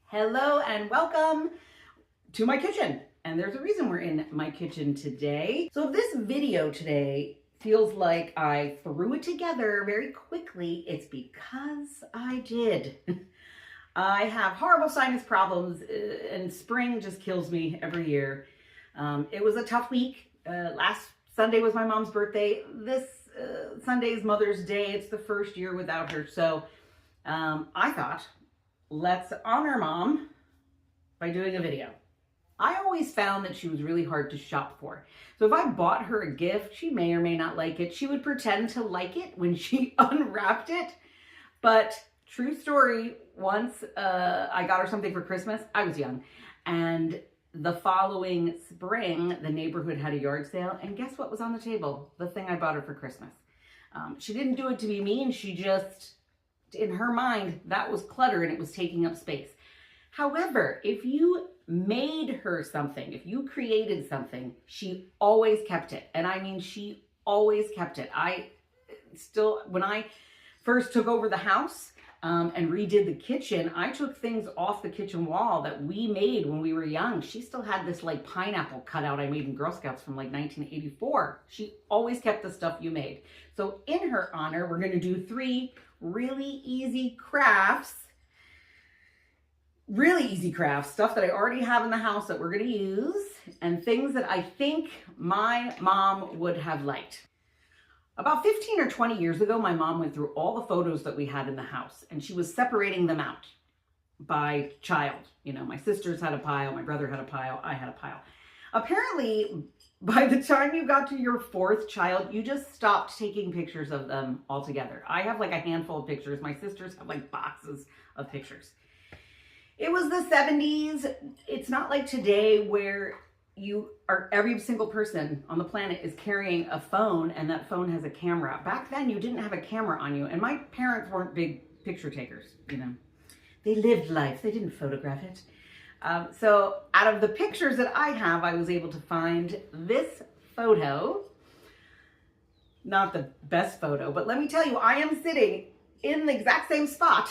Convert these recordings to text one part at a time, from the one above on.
Hello and welcome to my kitchen. And there's a reason we're in my kitchen today. So if this video today feels like I threw it together very quickly, it's because I did. I have horrible sinus problems and spring just kills me every year. It was a tough week. Last Sunday was my mom's birthday. This Sunday is Mother's Day. It's the first year without her. So I thought, let's honor Mom by doing a video. I always found that she was really hard to shop for. So if I bought her a gift, she may or may not like it. She would pretend to like it when she unwrapped it. But true story, once I got her something for Christmas, I was young. And the following spring, the neighborhood had a yard sale. And guess what was on the table? The thing I bought her for Christmas. She didn't do it to be mean. She just, in her mind, that was clutter and it was taking up space. However, if you made her something, if you created something, she always kept it. And I mean, she always kept it. When I first took over the house and redid the kitchen, I took things off the kitchen wall that we made when we were young. She still had this like pineapple cutout I made in Girl Scouts from like 1984. She always kept the stuff you made. So in her honor, we're going to do 3 really easy crafts. Really easy crafts, stuff that I already have in the house that we're going to use, and things that I think my mom would have liked. About 15 or 20 years ago, my mom went through all the photos that we had in the house, and she was separating them out by child. You know, my sisters had a pile, my brother had a pile, I had a pile. Apparently, by the time you got to your 4th child, you just stopped taking pictures of them altogether. I have like a handful of pictures. My sisters have like boxes of pictures. It was the 70s. It's not like today where every single person on the planet is carrying a phone and that phone has a camera. Back then you didn't have a camera on you, and my parents weren't big picture takers, you know. They lived life, they didn't photograph it. So out of the pictures that I have, I was able to find this photo. Not the best photo, but let me tell you, I am sitting in the exact same spot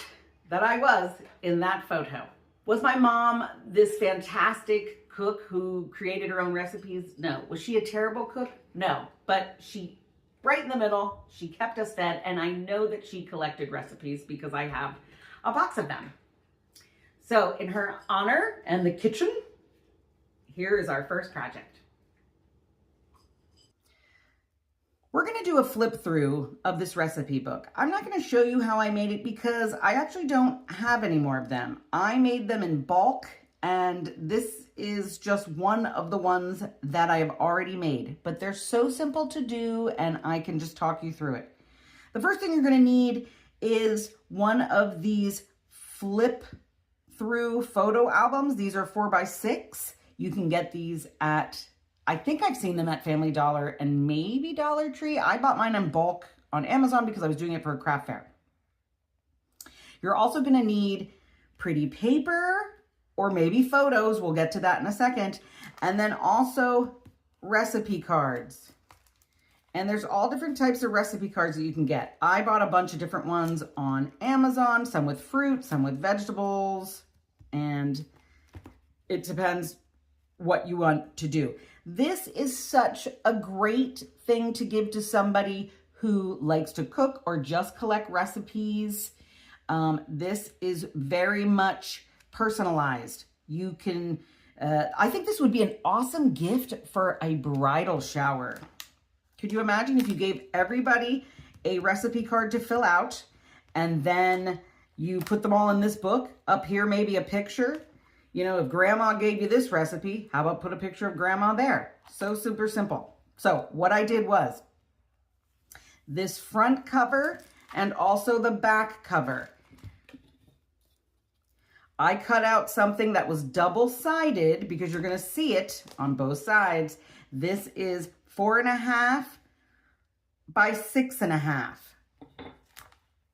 that I was in that photo. Was my mom this fantastic cook who created her own recipes? No. Was she a terrible cook? No. But she, right in the middle, she kept us fed, and I know that she collected recipes because I have a box of them. So in her honor and the kitchen, here is our first project. We're going to do a flip through of this recipe book. I'm not going to show you how I made it because I actually don't have any more of them. I made them in bulk, and this is just one of the ones that I have already made. But they're so simple to do, and I can just talk you through it. The first thing you're going to need is one of these flip through photo albums. These are 4x6. You can get these at, I think I've seen them at Family Dollar and maybe Dollar Tree. I bought mine in bulk on Amazon because I was doing it for a craft fair. You're also going to need pretty paper or maybe photos. We'll get to that in a second. And then also recipe cards. And there's all different types of recipe cards that you can get. I bought a bunch of different ones on Amazon, some with fruit, some with vegetables, and it depends what you want to do. This is such a great thing to give to somebody who likes to cook or just collect recipes. This is very much personalized. You can, I think this would be an awesome gift for a bridal shower. Could you imagine if you gave everybody a recipe card to fill out, and then you put them all in this book? Up here, maybe a picture. You know, if grandma gave you this recipe, how about put a picture of grandma there? So super simple. So what I did was this front cover and also the back cover. I cut out something that was double-sided because you're going to see it on both sides. This is 4.5 by 6.5.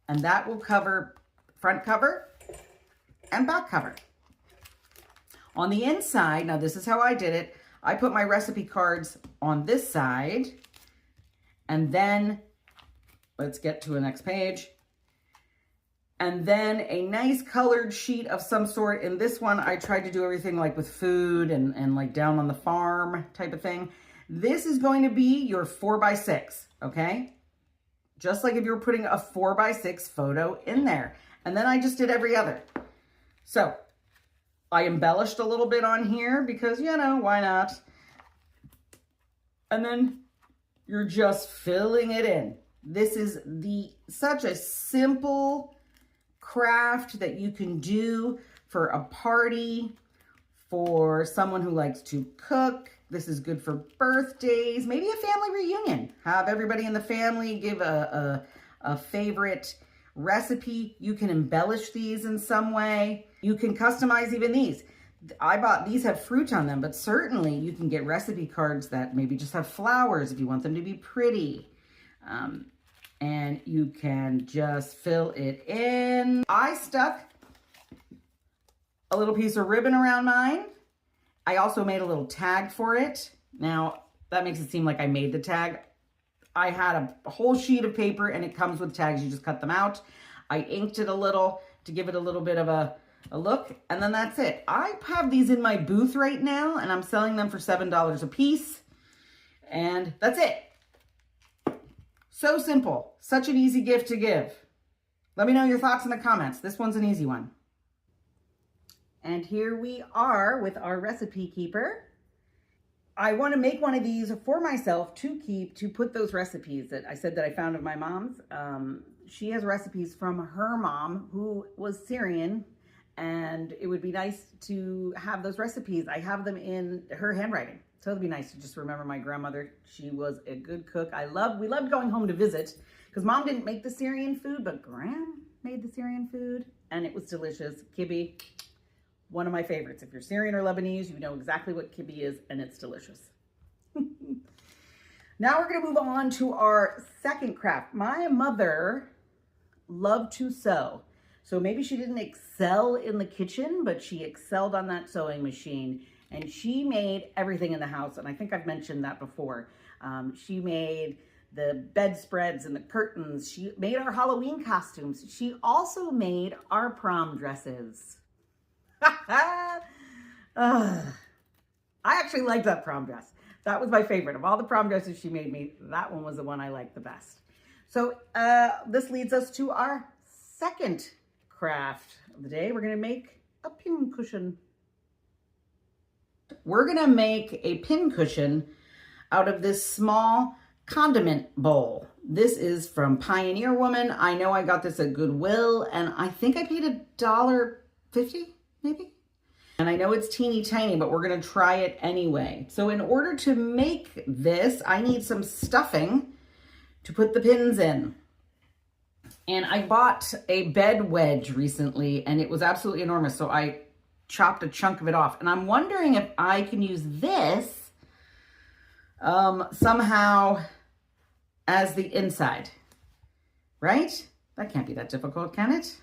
And that will cover front cover and back cover. On the inside, now this is how I did it. I put my recipe cards on this side, and then let's get to the next page. and then a nice colored sheet of some sort. In this one, I tried to do everything like with food and like down on the farm type of thing. This is going to be your 4x6, okay? Just like if you were putting a 4x6 photo in there. And then I just did every other. So I embellished a little bit on here because, you know, why not? And then you're just filling it in. This is such a simple craft that you can do for a party, for someone who likes to cook. This is good for birthdays, maybe a family reunion. Have everybody in the family give a favorite recipe. You can embellish these in some way. You can customize even these. These have fruit on them, but certainly you can get recipe cards that maybe just have flowers if you want them to be pretty. And you can just fill it in. I stuck a little piece of ribbon around mine. I also made a little tag for it. Now, that makes it seem like I made the tag. I had a whole sheet of paper and it comes with tags. You just cut them out. I inked it a little to give it a little bit of a look, and then that's it. I have these in my booth right now and I'm selling them for $7 a piece. And that's it. So simple. Such an easy gift to give. Let me know your thoughts in the comments. This one's an easy one. And here we are with our recipe keeper. I want to make one of these for myself to put those recipes that I said that I found of my mom's. She has recipes from her mom who was Syrian, and it would be nice to have those recipes. I have them in her handwriting. So it'd be nice to just remember my grandmother. She was a good cook. We loved going home to visit because Mom didn't make the Syrian food, but Gran made the Syrian food and it was delicious. Kibbeh, one of my favorites. If you're Syrian or Lebanese, you know exactly what kibbeh is and it's delicious. Now we're gonna move on to our second craft. My mother loved to sew. So maybe she didn't excel in the kitchen, but she excelled on that sewing machine. And she made everything in the house. And I think I've mentioned that before. She made the bedspreads and the curtains. She made our Halloween costumes. She also made our prom dresses. I actually liked that prom dress. That was my favorite. Of all the prom dresses she made me, that one was the one I liked the best. So this leads us to our second craft of the day. We're gonna make a pin cushion. We're gonna make a pin cushion out of this small condiment bowl. This is from Pioneer Woman. I know I got this at Goodwill and I think I paid $1.50 maybe. And I know it's teeny tiny, but we're gonna try it anyway. So in order to make this, I need some stuffing to put the pins in. And I bought a bed wedge recently and it was absolutely enormous. So I chopped a chunk of it off. And I'm wondering if I can use this somehow as the inside, right? That can't be that difficult, can it?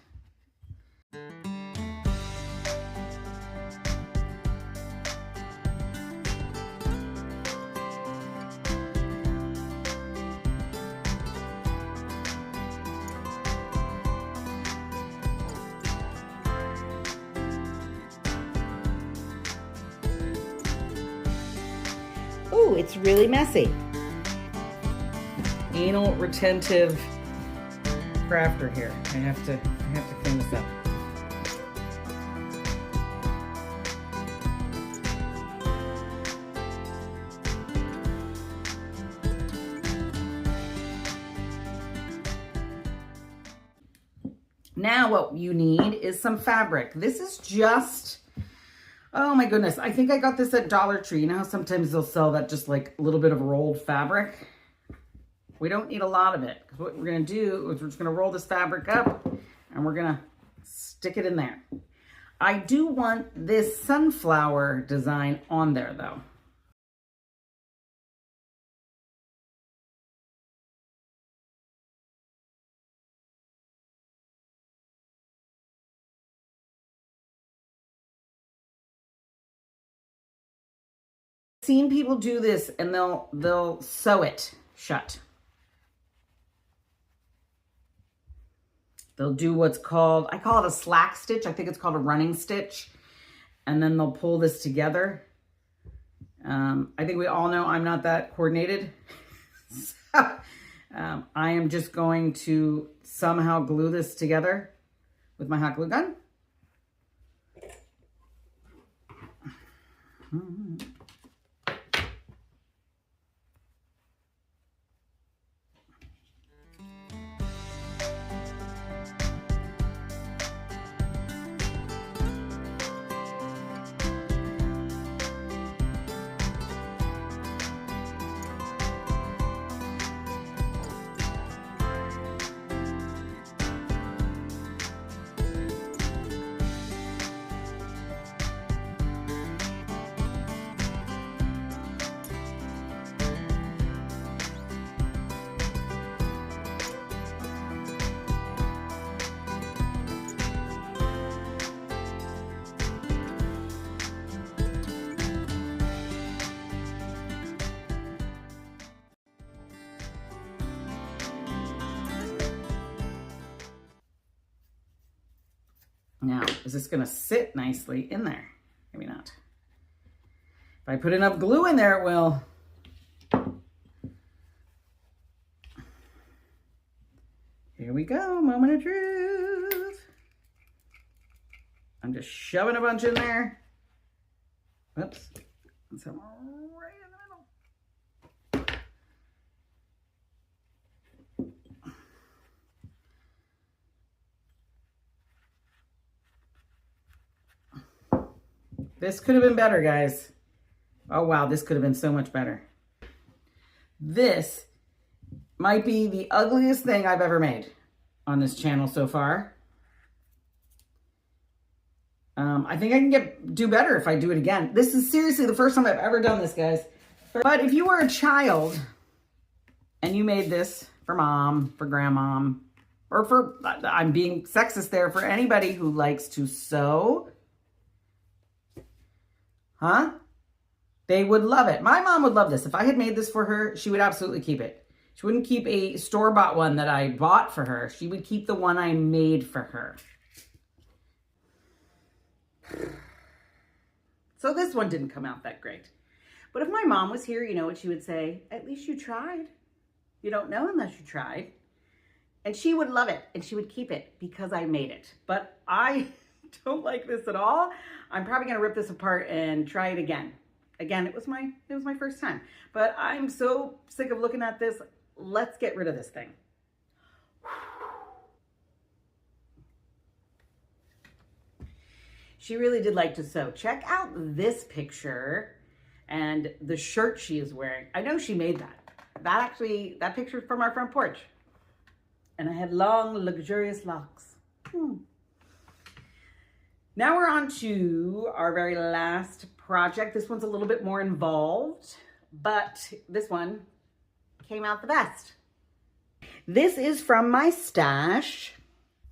Ooh, it's really messy. Anal retentive crafter here. I have to clean this up. Now what you need is some fabric. This is just, oh my goodness. I think I got this at Dollar Tree. You know how sometimes they'll sell that just like a little bit of rolled fabric? We don't need a lot of it. What we're gonna do is we're just gonna roll this fabric up and we're gonna stick it in there. I do want this sunflower design on there though. Seen people do this and they'll sew it shut. They'll do what's called, I call it a slack stitch. I think it's called a running stitch. And then they'll pull this together. I think we all know I'm not that coordinated. So, I am just going to somehow glue this together with my hot glue gun. Now, is this going to sit nicely in there? Maybe not. If I put enough glue in there, it will. Here we go, moment of truth. I'm just shoving a bunch in there. Whoops. And some right in the middle. This could have been better, guys. Oh, wow, this could have been so much better. This might be the ugliest thing I've ever made on this channel so far. I think I can do better if I do it again. This is seriously the first time I've ever done this, guys. But if you were a child and you made this for mom, for grandmom, or for, I'm being sexist there, for anybody who likes to sew, huh? They would love it. My mom would love this. If I had made this for her, she would absolutely keep it. She wouldn't keep a store-bought one that I bought for her. She would keep the one I made for her. So this one didn't come out that great. But if my mom was here, you know what she would say? At least you tried. You don't know unless you tried. And she would love it, and she would keep it because I made it. But I don't like this at all. I'm probably gonna rip this apart and try it again. Again, it was my first time. But I'm so sick of looking at this. Let's get rid of this thing. She really did like to sew. Check out this picture and the shirt she is wearing. I know she made that. That picture's from our front porch. And I had long, luxurious locks. Now we're on to our very last project. This one's a little bit more involved, but this one came out the best. This is from my stash.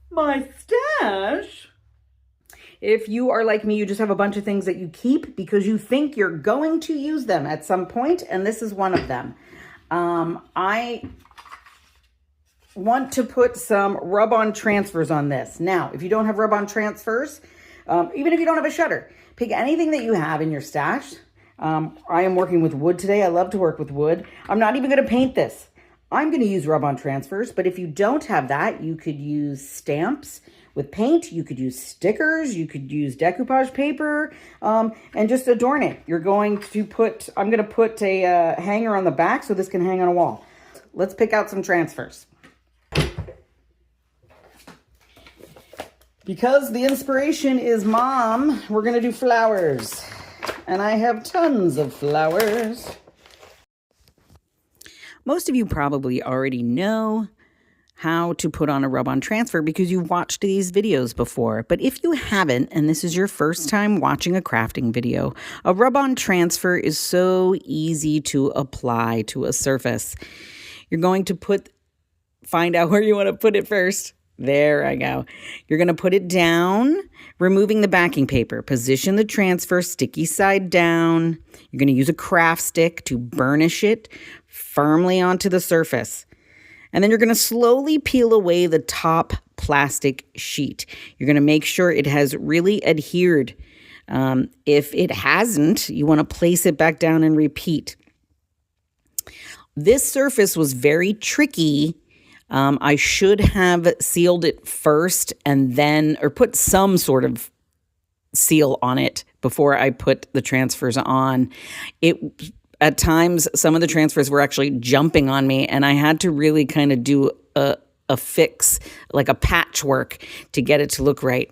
My stash? If you are like me, you just have a bunch of things that you keep because you think you're going to use them at some point, and this is one of them. I want to put some rub-on transfers on this. Now, if you don't have rub-on transfers, even if you don't have a shutter, pick anything that you have in your stash. I am working with wood today. I love to work with wood. I'm not even going to paint this. I'm going to use rub-on transfers, but if you don't have that, you could use stamps with paint. You could use stickers. You could use decoupage paper, and just adorn it. You're going to put, I'm going to put a hanger on the back so this can hang on a wall. Let's pick out some transfers. Because the inspiration is mom, we're going to do flowers. And I have tons of flowers. Most of you probably already know how to put on a rub-on transfer because you've watched these videos before. But if you haven't, and this is your first time watching a crafting video, a rub-on transfer is so easy to apply to a surface. You're going to find out where you want to put it first. There I go. You're going to put it down, removing the backing paper. Position the transfer sticky side down. You're going to use a craft stick to burnish it firmly onto the surface. And then you're going to slowly peel away the top plastic sheet. You're going to make sure it has really adhered. If it hasn't, you want to place it back down and repeat. This surface was very tricky. I should have sealed it first and then, or put some sort of seal on it before I put the transfers on. At times, some of the transfers were actually jumping on me, and I had to really kind of do a fix, like a patchwork, to get it to look right.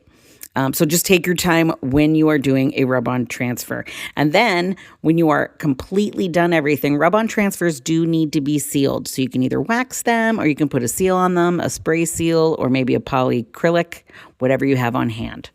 So just take your time when you are doing a rub-on transfer. And then when you are completely done everything, rub-on transfers do need to be sealed. So you can either wax them or you can put a seal on them, a spray seal, or maybe a polyacrylic, whatever you have on hand.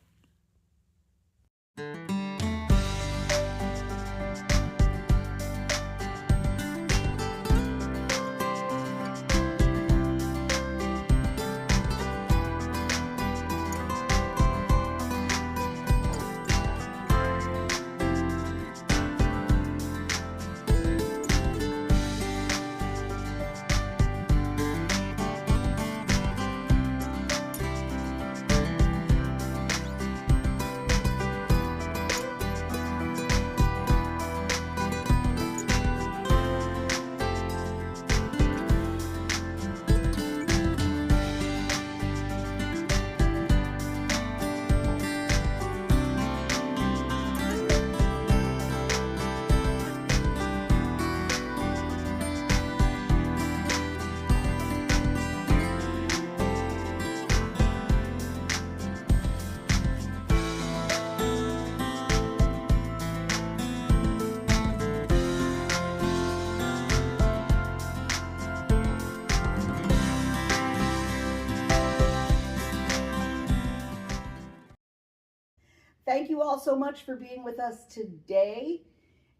Thank you all so much for being with us today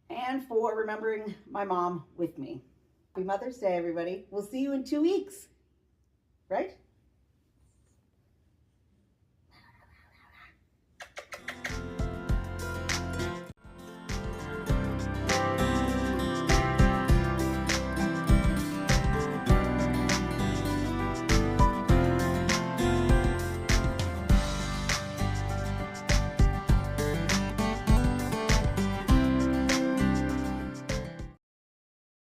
and for remembering my mom with me. Happy Mother's Day, everybody. We'll see you in 2 weeks, right?